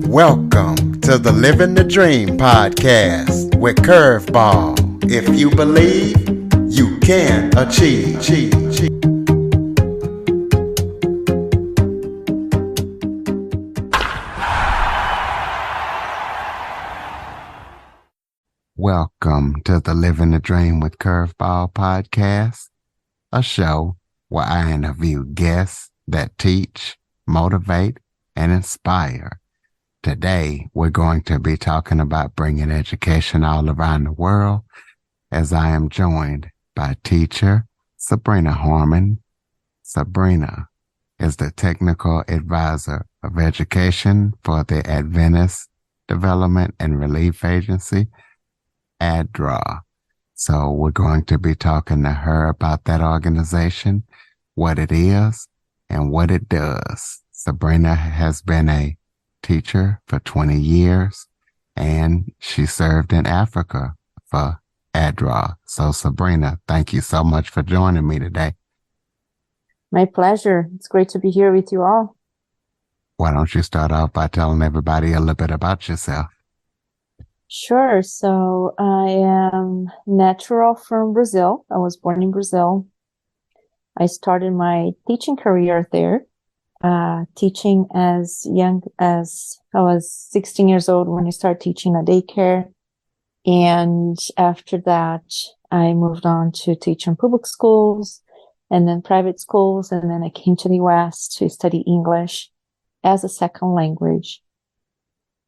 Welcome to the Living the Dream podcast with Curveball. If you believe, you can achieve. Welcome to the Living the Dream with Curveball podcast, a show where I interview guests that teach, motivate, and inspire. Today, we're going to be talking about bringing education all around the world, as I am joined by teacher Sabrina Harmon. Sabrina is the Technical Advisor of Education for the Adventist Development and Relief Agency, ADRA. So we're going to be talking to her about that organization, what it is, and what it does. Sabrina has been a teacher for 20 years, and she served in Africa for ADRA. So Sabrina, thank you so much for joining me today. My pleasure. It's great to be here with you all. Why don't you start off by telling everybody a little bit about yourself? Sure. So I am natural from Brazil. I was born in Brazil. I started my teaching career there, teaching as young as I was 16 years old when I started teaching at daycare. And after that, I moved on to teach in public schools and then private schools. And then I came to the U.S. to study English as a second language.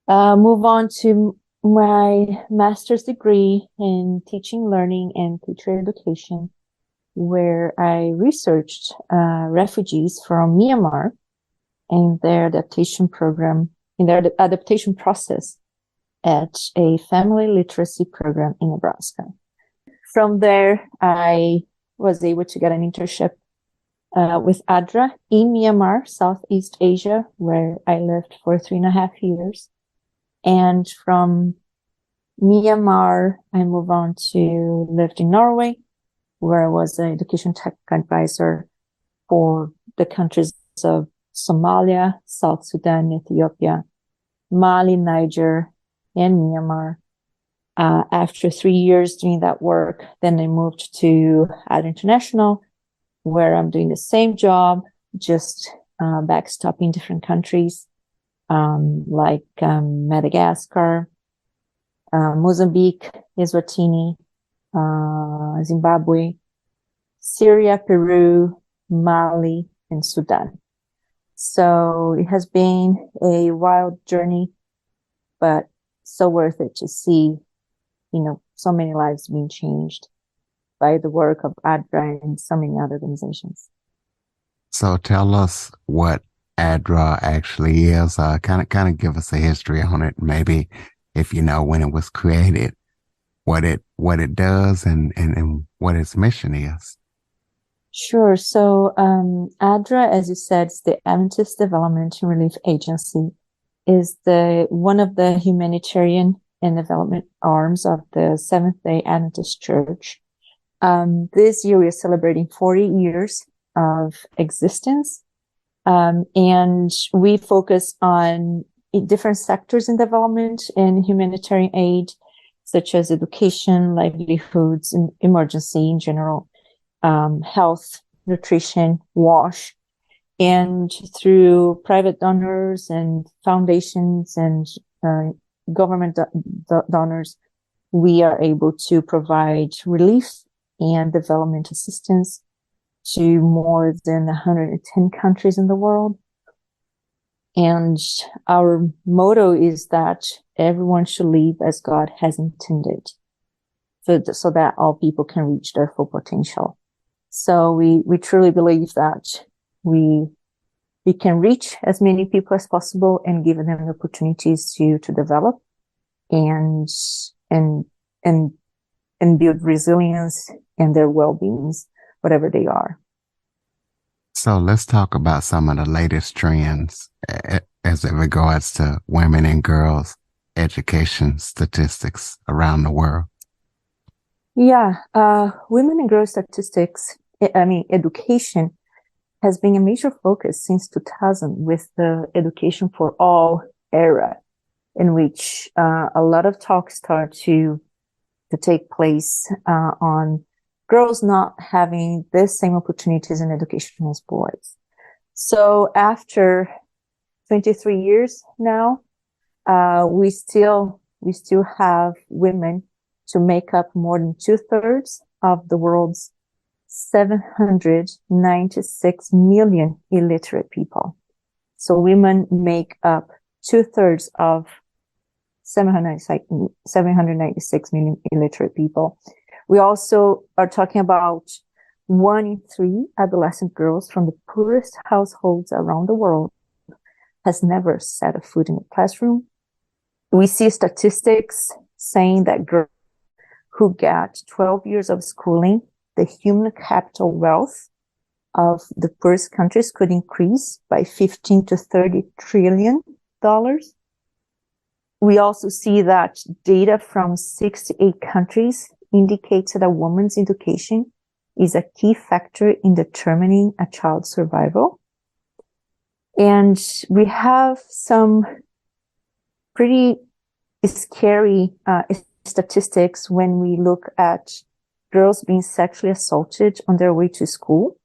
Move on to my master's degree in teaching, learning, and teacher education, where I researched refugees from Myanmar and their adaptation program, in their adaptation process at a family literacy program in Nebraska. From there, I was able to get an internship with ADRA in Myanmar, Southeast Asia, where I lived for 3.5 years. And from Myanmar, I moved on to lived in Norway, where I was an education tech advisor for the countries of Somalia, South Sudan, Ethiopia, Mali, Niger, and Myanmar. After 3 years doing that work, then I moved to ADRA International, where I'm doing the same job, just backstopping different countries, like Madagascar, Mozambique, Eswatini, Zimbabwe, Syria, Peru, Mali, and Sudan. So it has been a wild journey, but so worth it to see, so many lives being changed by the work of ADRA and so many other organizations. So tell us what ADRA actually is. Kind of give us a history on it. Maybe if you know when it was created, what it does and what its mission is. Sure. So ADRA, as you said, is the Adventist Development and Relief Agency, is one of the humanitarian and development arms of the Seventh-day Adventist Church. This year we are celebrating 40 years of existence, and we focus on different sectors in development and humanitarian aid, such as education, livelihoods, and emergency in general, health, nutrition, WASH, and through private donors and foundations and government donors, we are able to provide relief and development assistance to more than 110 countries in the world. And our motto is that everyone should live as God has intended, so that all people can reach their full potential. So we truly believe that we can reach as many people as possible and give them opportunities to develop and build resilience in their well-beings, whatever they are. So let's talk about some of the latest trends as it regards to women and girls education statistics around the world. Yeah, women and girls statistics, education has been a major focus since 2000 with the Education for All era. in which a lot of talks start to take place on girls not having the same opportunities in education as boys. So after 23 years now, we still have women to make up more than 2/3 of the world's 796 million illiterate people. So women make up 2/3 of 796 million illiterate people. We also are talking about 1 in 3 adolescent girls from the poorest households around the world has never set a foot in a classroom. We see statistics saying that girls who get 12 years of schooling, the human capital wealth of the poorest countries could increase by 15 to 30 trillion dollars. We also see that data from 68 countries indicates that a woman's education is a key factor in determining a child's survival. And we have some pretty scary statistics when we look at girls being sexually assaulted on their way to school.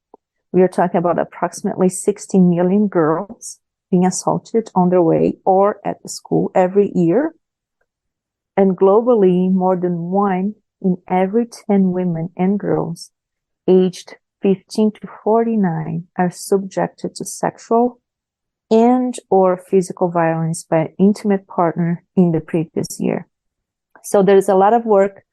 We are talking about approximately 60 million girls being assaulted on their way or at the school every year. And globally, more than 1 in every 10 women and girls aged 15 to 49 are subjected to sexual and or physical violence by an intimate partner in the previous year. So there's a lot of work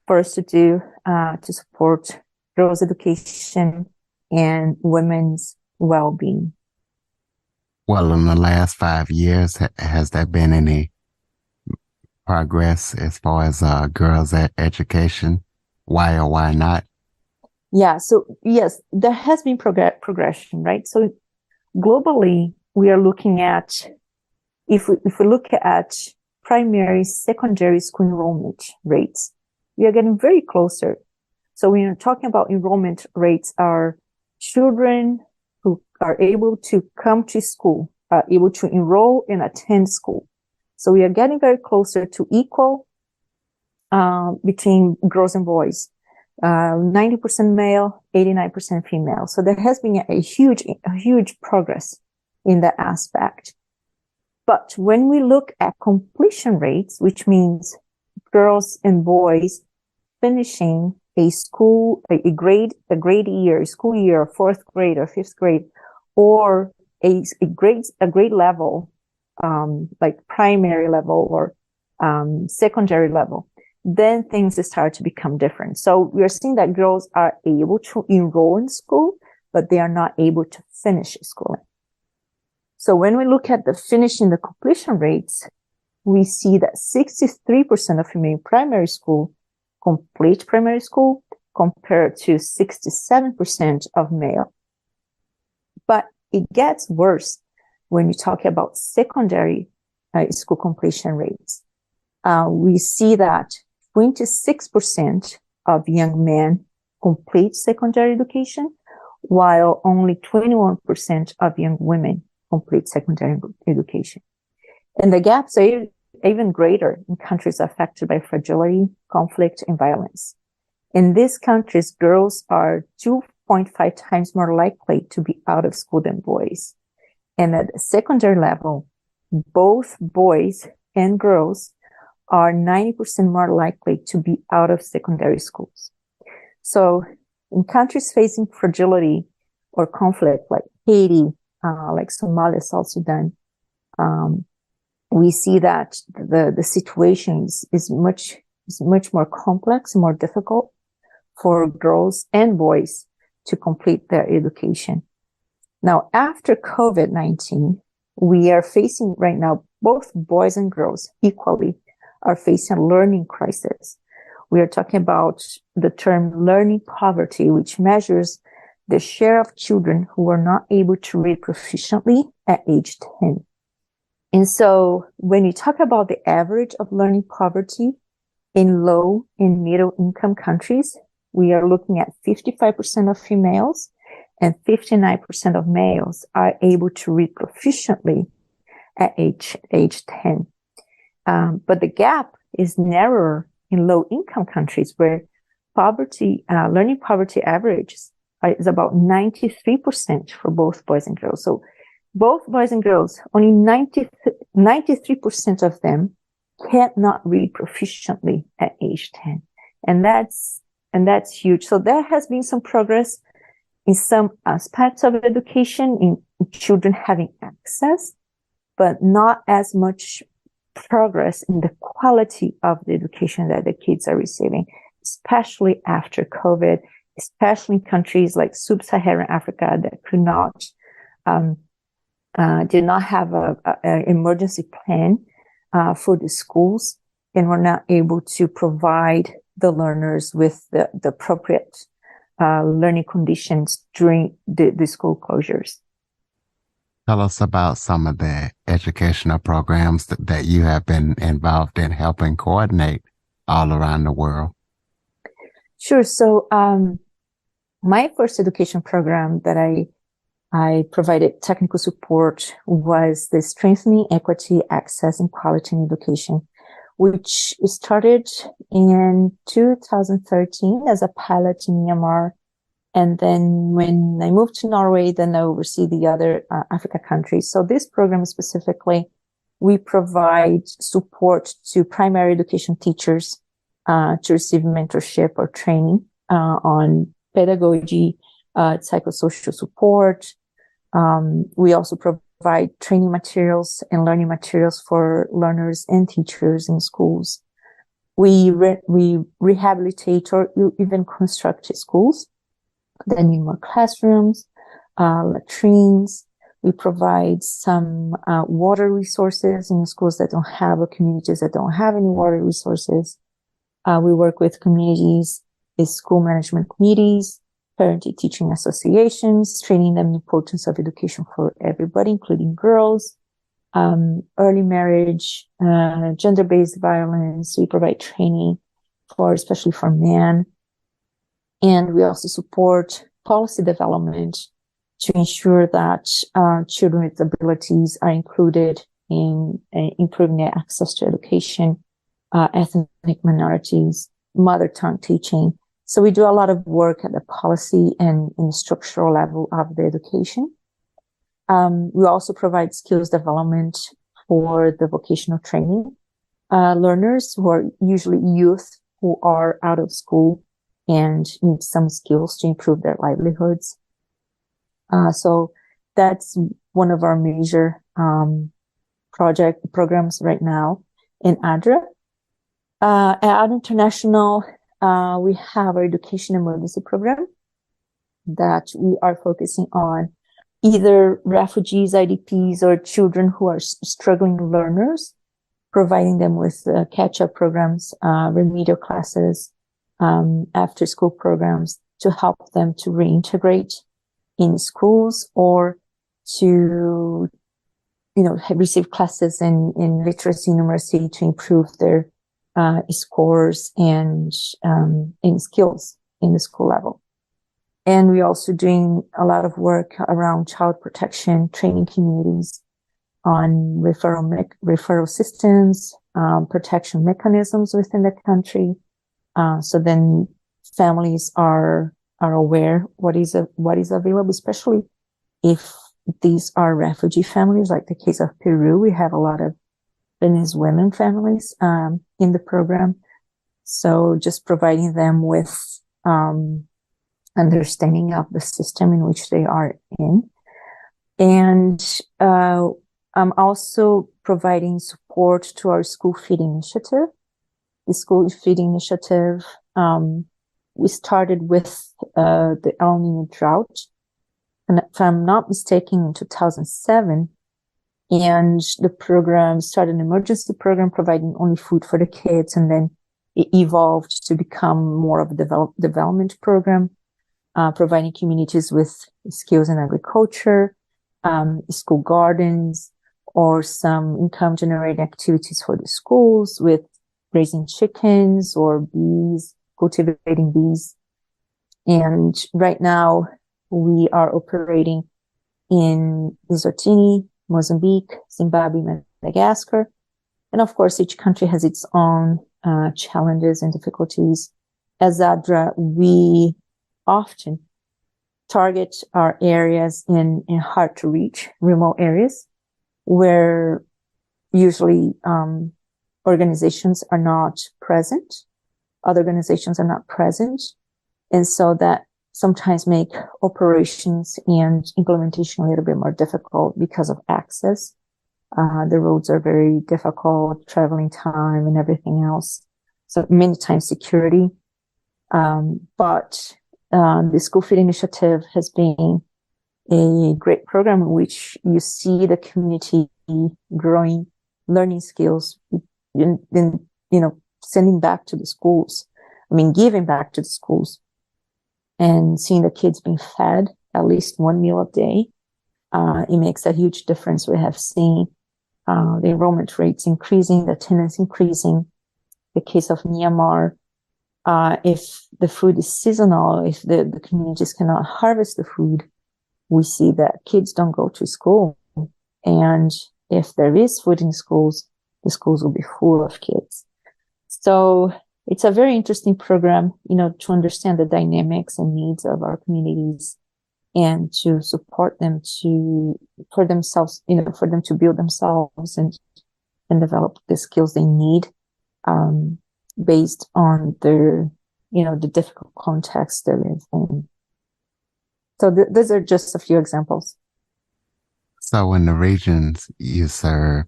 for us to do to support girls' education and women's well-being. Well, in the last 5 years, has there been any progress as far as girls' education? Why or why not? Yeah, so yes, there has been progression, right? So globally, we are looking at, if we look at primary, secondary school enrollment rates, we are getting very closer. So when you're talking about enrollment rates, are children who are able to come to school, are able to enroll and attend school. So we are getting very closer to equal between girls and boys. 90% male, 89% female. So there has been a huge progress in that aspect. But when we look at completion rates, which means girls and boys finishing a school, a grade year, school year, 4th grade or 5th grade, or a grade level, like primary level or secondary level, then things start to become different. So we are seeing that girls are able to enroll in school, but they are not able to finish schooling. So when we look at the finishing, the completion rates, we see that 63% of female primary school complete primary school compared to 67% of male. But it gets worse when you talk about secondary school completion rates. We see that 26% of young men complete secondary education, while only 21% of young women complete secondary education. And the gaps are even greater in countries affected by fragility, conflict, and violence. In these countries, girls are 2.5 times more likely to be out of school than boys. And at the secondary level, both boys and girls are 90% more likely to be out of secondary schools. So in countries facing fragility or conflict like Haiti, like Somalia, South Sudan, we see that the situation is much more complex, more difficult for girls and boys to complete their education. Now, after COVID-19, we are facing right now, both boys and girls equally are facing a learning crisis. We are talking about the term learning poverty, which measures the share of children who are not able to read proficiently at age 10. And so when you talk about the average of learning poverty in low and middle income countries, we are looking at 55% of females and 59% of males are able to read proficiently at age 10. But the gap is narrower in low-income countries where learning poverty average is about 93% for both boys and girls. So both boys and girls, only 93% of them cannot read proficiently at age 10. And that's huge. So there has been some progress in some aspects of education, in children having access, but not as much progress in the quality of the education that the kids are receiving, especially after COVID, especially in countries like sub-Saharan Africa that did not have an emergency plan for the schools, and were not able to provide the learners with the appropriate learning conditions during the school closures. Tell us about some of the educational programs that you have been involved in helping coordinate all around the world. Sure. So my first education program that I provided technical support was the Strengthening Equity, Access, and Quality in Education, which started in 2013 as a pilot in Myanmar. And then when I moved to Norway, then I oversee the other Africa countries. So this program specifically, we provide support to primary education teachers to receive mentorship or training on pedagogy, psychosocial support. We also provide training materials and learning materials for learners and teachers in schools. We rehabilitate or even construct schools that need more classrooms, latrines. We provide some water resources in schools that don't have, or communities that don't have any water resources. We work with communities, with school management committees, parent and teaching associations, training them the importance of education for everybody, including girls, early marriage, gender-based violence. We provide training especially for men. And we also support policy development to ensure that children with abilities are included in improving their access to education, ethnic minorities, mother tongue teaching. So we do a lot of work at the policy and in the structural level of the education. We also provide skills development for the vocational training learners, who are usually youth who are out of school and need some skills to improve their livelihoods. So that's one of our major programs right now in ADRA. At International, we have our education emergency program that we are focusing on either refugees, IDPs, or children who are struggling learners, providing them with catch-up programs, remedial classes, after school programs to help them to reintegrate in schools, or to, receive classes in literacy and numeracy to improve their scores and skills in the school level. And we're also doing a lot of work around child protection, training communities on referral systems, protection mechanisms within the country. So then families are aware what is available, especially if these are refugee families, like the case of Peru. We have a lot of Venezuelan families in the program. So just providing them with understanding of the system in which they are in. And I'm also providing support to our school feeding initiative. The school feeding initiative, we started with the El Nino drought, and if I'm not mistaken, in 2007. And the program started an emergency program providing only food for the kids, and then it evolved to become more of a development program, providing communities with skills in agriculture, school gardens, or some income generating activities for the schools with raising chickens or bees, cultivating bees. And right now we are operating in Eswatini, Mozambique, Zimbabwe, Madagascar. And of course, each country has its own challenges and difficulties. As ADRA, we often target our areas in hard to reach, remote areas where usually organizations are not present. Other organizations are not present. And so that sometimes make operations and implementation a little bit more difficult because of access. The roads are very difficult, traveling time and everything else. So many times security. But the School Feed Initiative has been a great program in which you see the community growing learning skills in sending back to the schools. Giving back to the schools and seeing the kids being fed at least one meal a day. It makes a huge difference. We have seen the enrollment rates increasing, the attendance increasing. The case of Myanmar, if the food is seasonal, if the communities cannot harvest the food, we see that kids don't go to school. And if there is food in schools, the schools will be full of kids. So it's a very interesting program, to understand the dynamics and needs of our communities and to support them for themselves, for them to build themselves and develop the skills they need, based on their, the difficult context they live in. So those are just a few examples. So in the regions you serve,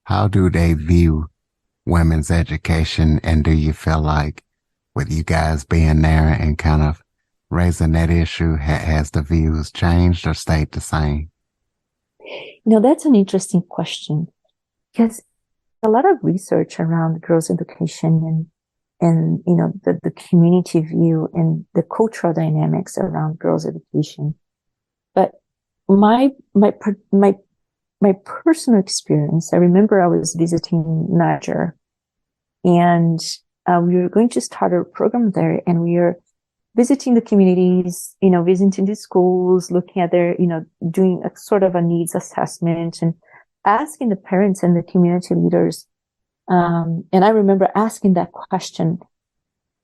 how do they view women's education? And do you feel like with you guys being there and kind of raising that issue, has the views changed or stayed the same? That's an interesting question, because a lot of research around girls' education and the community view and the cultural dynamics around girls' education. But my personal experience, I remember I was visiting Niger, and we were going to start a program there, and we were visiting the communities, visiting the schools, looking at their, doing a sort of a needs assessment and asking the parents and the community leaders. And I remember asking that question: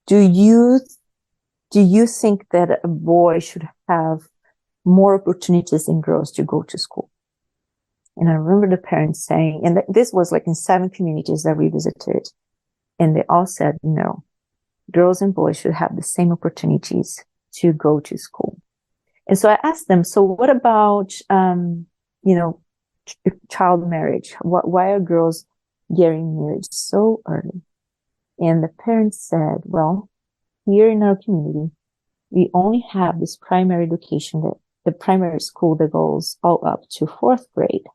Do you think that a boy should have more opportunities than girls to go to school? And I remember the parents saying, and this was like in 7 communities that we visited, and they all said, no, girls and boys should have the same opportunities to go to school. And so I asked them, so what about, child marriage? Why are girls getting married so early? And the parents said, well, here in our community, we only have this primary education, that the primary school that goes all up to 4th grade.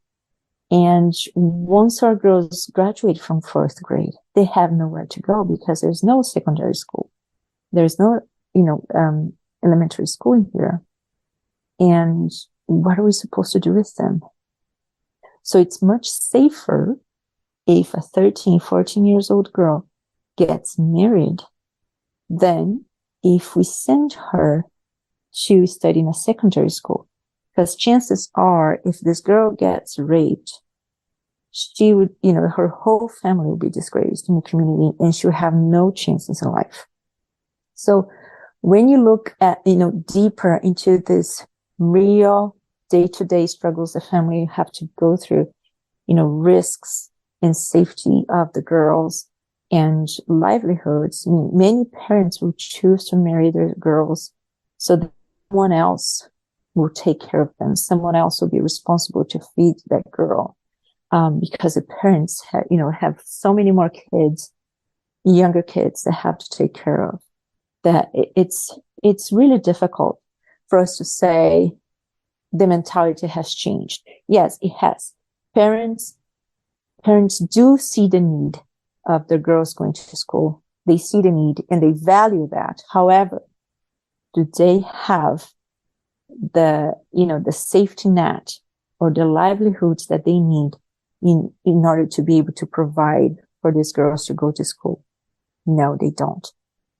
And once our girls graduate from 4th grade, they have nowhere to go because there's no secondary school. There's no, elementary school in here. And what are we supposed to do with them? So it's much safer if a 13, 14 years old girl gets married than if we send her to study in a secondary school. Because chances are, if this girl gets raped, she would, her whole family will be disgraced in the community and she will have no chances in life. So when you look at, deeper into this real day-to-day struggles the family have to go through, risks and safety of the girls and livelihoods, many parents will choose to marry their girls so that someone else will take care of them. Someone else will be responsible to feed that girl. Because the parents have so many more kids, younger kids that have to take care of, that it's really difficult for us to say the mentality has changed. Yes, it has. Parents do see the need of their girls going to school. They see the need and they value that. However, do they have the safety net or the livelihoods that they need in order to be able to provide for these girls to go to school? No, they don't.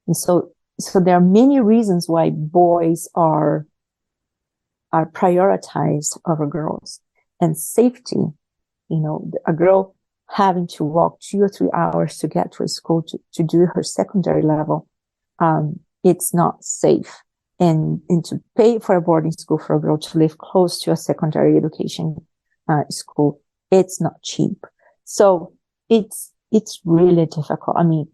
And so there are many reasons why boys are prioritized over girls. And safety, a girl having to walk 2 or 3 hours to get to a school to do her secondary level, it's not safe. And to pay for a boarding school for a girl to live close to a secondary education school, it's not cheap. So it's really difficult. I mean,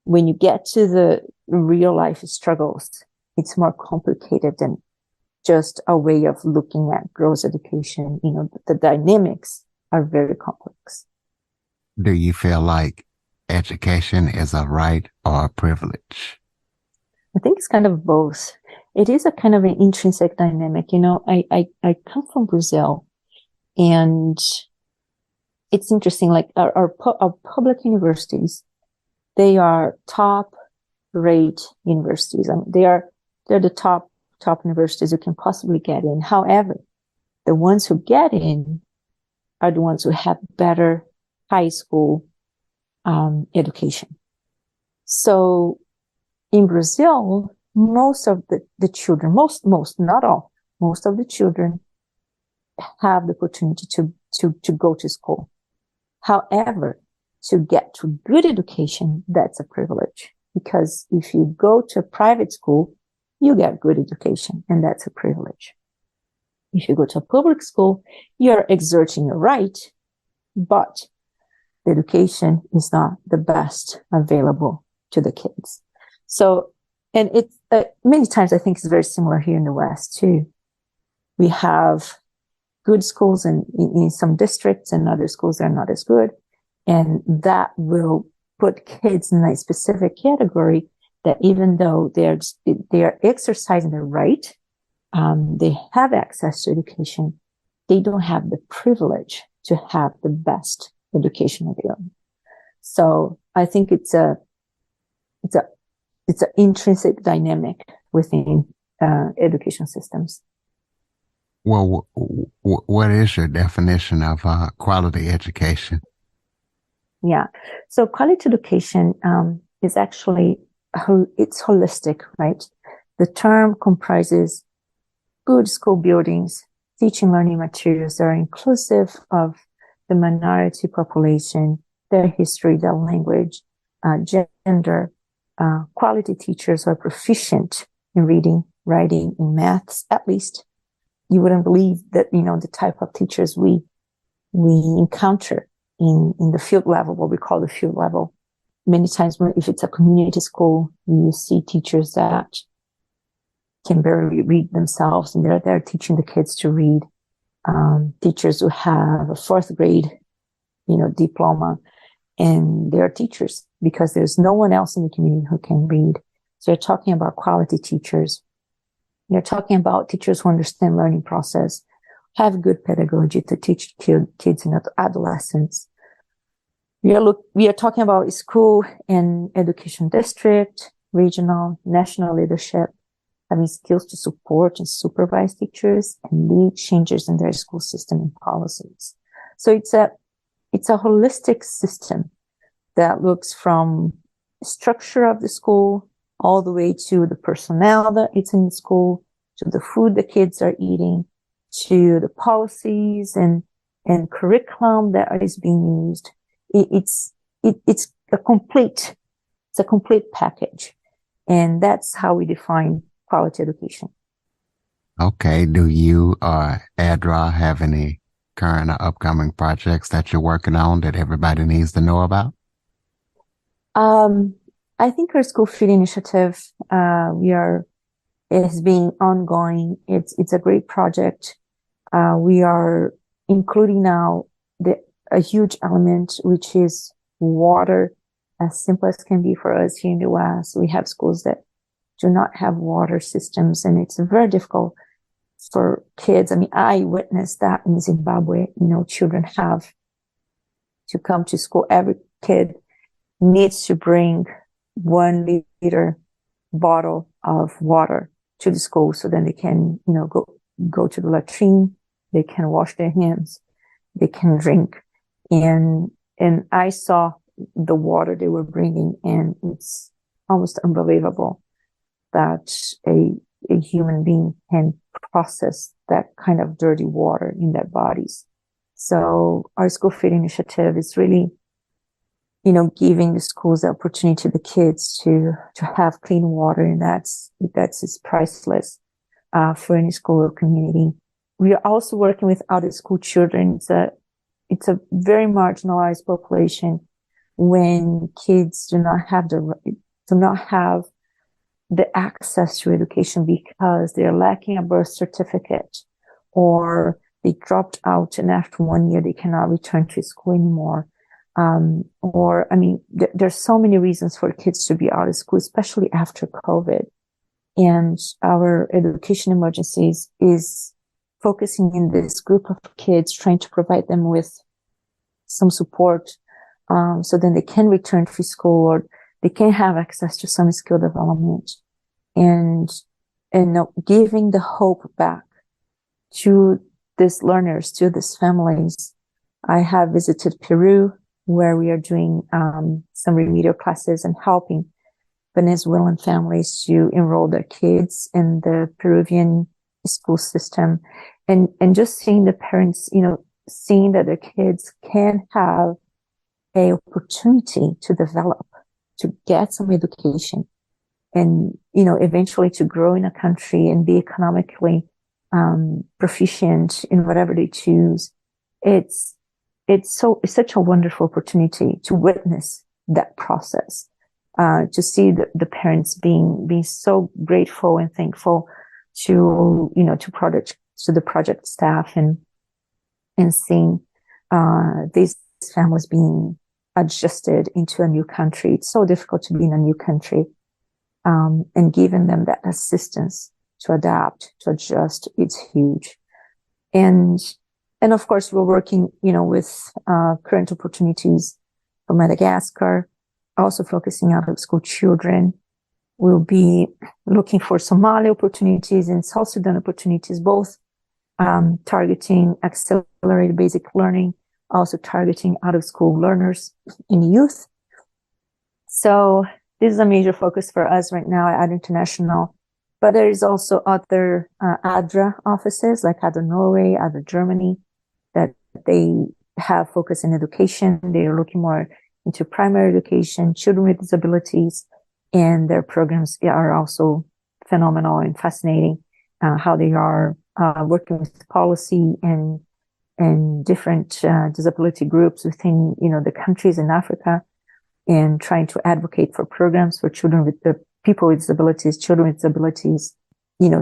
when you get to the real life struggles, it's more complicated than just a way of looking at girls' education. You know, the dynamics are very complex. Do you feel like education is a right or a privilege? I think it's kind of both. It is a kind of an intrinsic dynamic. You know, I come from Brazil, and it's interesting, like our public universities, they are top rate universities. I mean, they're the top universities you can possibly get in. However, the ones who get in are the ones who have better high school education. So in Brazil, most of the children, most, not all, most of the children have the opportunity to go to school. However, to get to good education, that's a privilege. Because if you go to a private school, you get good education, and that's a privilege. If you go to a public school, you're exerting your right, but the education is not the best available to the kids. So, and it's many times I think it's very similar here in the West too. We have good schools in some districts, and other schools are not as good. And that will put kids in a specific category that even though they are exercising their right, they have access to education, they don't have the privilege to have the best education available. So I think it's an intrinsic dynamic within education systems. Well, what is your definition of quality education? Yeah. So quality education is actually, it's holistic, right? The term comprises good school buildings, teaching learning materials that are inclusive of the minority population, their history, their language, gender, quality teachers who are proficient in reading, writing, in maths, at least. You wouldn't believe that, you know, the type of teachers we encounter in the field level, what we call the field level. Many times, if it's a community school, you see teachers that can barely read themselves, and they're there teaching the kids to read. Teachers who have a fourth grade, diploma, and they're teachers because there's no one else in the community who can read. So you're talking about quality teachers. You're talking about teachers who understand learning process, have good pedagogy to teach kids and adolescents. We are talking about school and education district, regional, national leadership, having skills to support and supervise teachers and lead changes in their school system and policies. So it's a holistic system that looks from structure of the school all the way to the personnel that it's in the school, to the food the kids are eating, to the policies and curriculum that is being used. It's a complete package. And that's how we define quality education. Okay. Do you or ADRA have any current or upcoming projects that you're working on that everybody needs to know about? I think our school food initiative, it has been ongoing. It's a great project. We are including now a huge element, which is water, as simple as can be for us here in the West. We have schools that do not have water systems, and it's very difficult for kids. I mean, I witnessed that in Zimbabwe. Children have to come to school. Every kid needs to bring 1 liter bottle of water to the school, so then they can, go to the latrine, they can wash their hands, they can drink. And I saw the water they were bringing, and it's almost unbelievable that a human being can process that kind of dirty water in their bodies. So our school feed initiative is really, giving the schools the opportunity to the kids to have clean water, and that's is priceless for any school or community. We are also working with out of school children. It's a very marginalized population when kids do not have the access to education because they're lacking a birth certificate, or they dropped out and after 1 year they cannot return to school anymore. There's so many reasons for kids to be out of school, especially after COVID. And our education emergencies is focusing in this group of kids, trying to provide them with some support, so then they can return to school, or they can have access to some skill development, and giving the hope back to these learners, to these families. I have visited Peru, where we are doing some remedial classes and helping Venezuelan families to enroll their kids in the Peruvian school system, and just seeing the parents, seeing that their kids can have a opportunity to develop, to get some education, and eventually to grow in a country and be economically proficient in whatever they choose. It's such a wonderful opportunity to witness that process, to see the parents being so grateful and thankful to the project staff, and seeing these families being adjusted into a new country. It's so difficult to be in a new country, and giving them that assistance to adapt, to adjust. It's huge. And of course, we're working, with current opportunities for Madagascar, also focusing out of school children. We'll be looking for Somali opportunities and South Sudan opportunities, both targeting accelerated basic learning, also targeting out of school learners and youth. So this is a major focus for us right now at International. But there is also other ADRA offices, like ADRA Norway, ADRA Germany, that they have focus in education. They are looking more into primary education, children with disabilities, and their programs are also phenomenal and fascinating, how they are working with policy and different disability groups within, the countries in Africa, and trying to advocate for programs for children with people with disabilities, children with disabilities,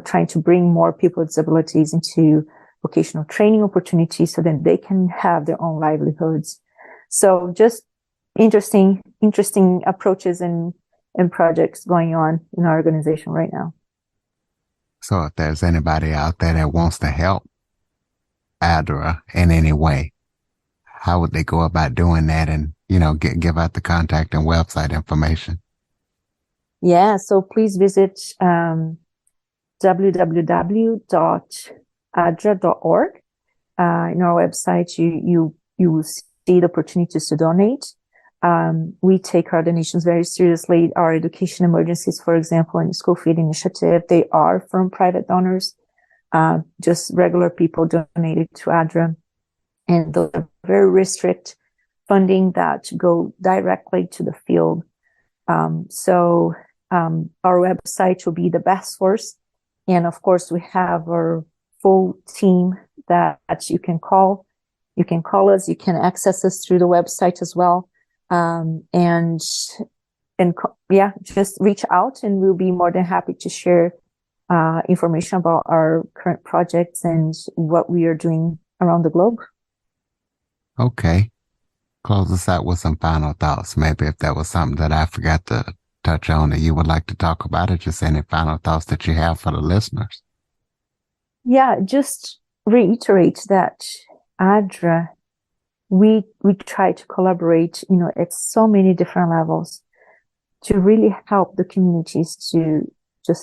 trying to bring more people with disabilities into vocational training opportunities so that they can have their own livelihoods. So just interesting approaches and projects going on in our organization right now. So if there's anybody out there that wants to help ADRA in any way, how would they go about doing that, and, give out the contact and website information? Yeah, so please visit www.adra.org. In our website, you will see the opportunities to donate. We take our donations very seriously. Our education emergencies, for example, in the School Feed Initiative, they are from private donors, just regular people donated to ADRA. And those are very restricted funding that go directly to the field. So our website will be the best source. And of course, we have our full team that you can call. You can call us. You can access us through the website as well. Just reach out, and we'll be more than happy to share information about our current projects and what we are doing around the globe. Okay. Close us out with some final thoughts. Maybe if there was something that I forgot to touch on that you would like to talk about, or just any final thoughts that you have for the listeners. Yeah, just reiterate that ADRA, we try to collaborate, at so many different levels to really help the communities to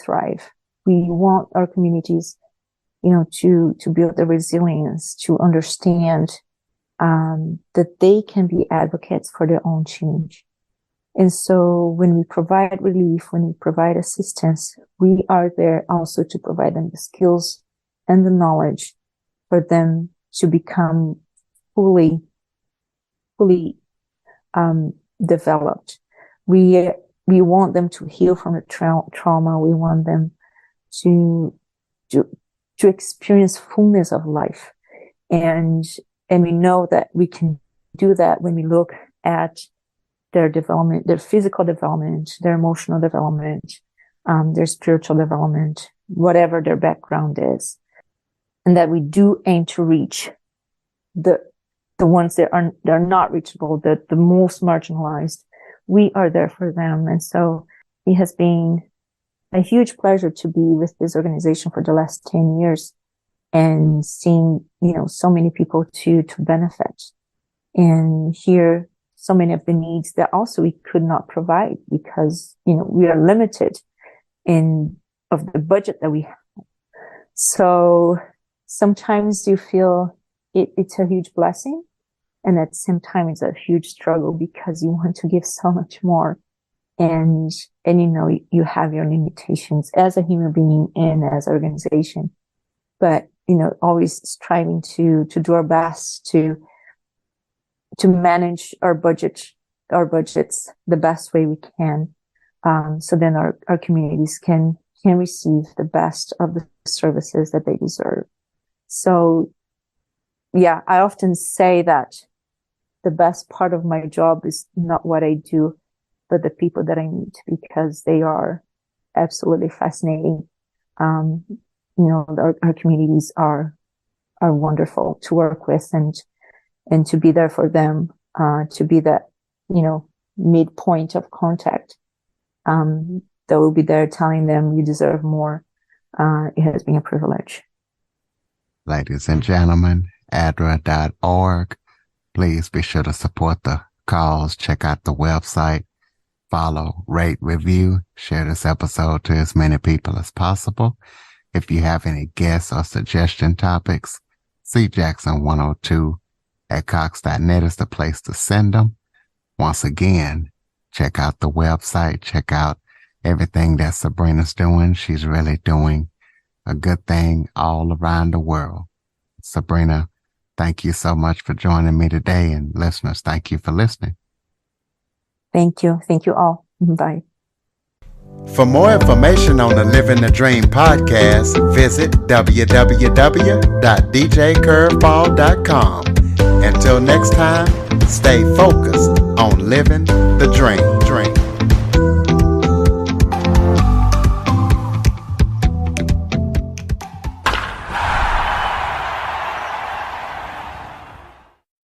thrive. We want our communities, to build the resilience, to understand that they can be advocates for their own change. And so when we provide relief, when we provide assistance, we are there also to provide them the skills and the knowledge for them to become fully developed. We want them to heal from the trauma. We want them to experience fullness of life, and we know that we can do that when we look at their development, their physical development, their emotional development, their spiritual development, whatever their background is, and that we do aim to reach the ones that are not reachable, the most marginalized. We are there for them. And so it has been a huge pleasure to be with this organization for the last 10 years and seeing, so many people to benefit and hear so many of the needs that also we could not provide because, we are limited of the budget that we have. So sometimes you feel it's a huge blessing. And at the same time, it's a huge struggle because you want to give so much more. And you have your limitations as a human being and as an organization. But, always striving to do our best to manage our budgets the best way we can. So then our communities can receive the best of the services that they deserve. So, yeah, I often say that the best part of my job is not what I do, but the people that I meet, because they are absolutely fascinating. Our communities are wonderful to work with and to be there for them, to be that, midpoint of contact, that will be there telling them you deserve more. It has been a privilege. Ladies and gentlemen, adra.org. Please be sure to support the cause. Check out the website. Follow, rate, review, share this episode to as many people as possible. If you have any guests or suggestion topics, cjackson102 at cox.net is the place to send them. Once again, check out the website. Check out everything that Sabrina's doing. She's really doing a good thing all around the world. Sabrina, thank you so much for joining me today, and listeners, thank you for listening. Thank you. Thank you all. Bye. For more information on the Living the Dream podcast, visit www.djcurveball.com. Until next time, stay focused on living the dream.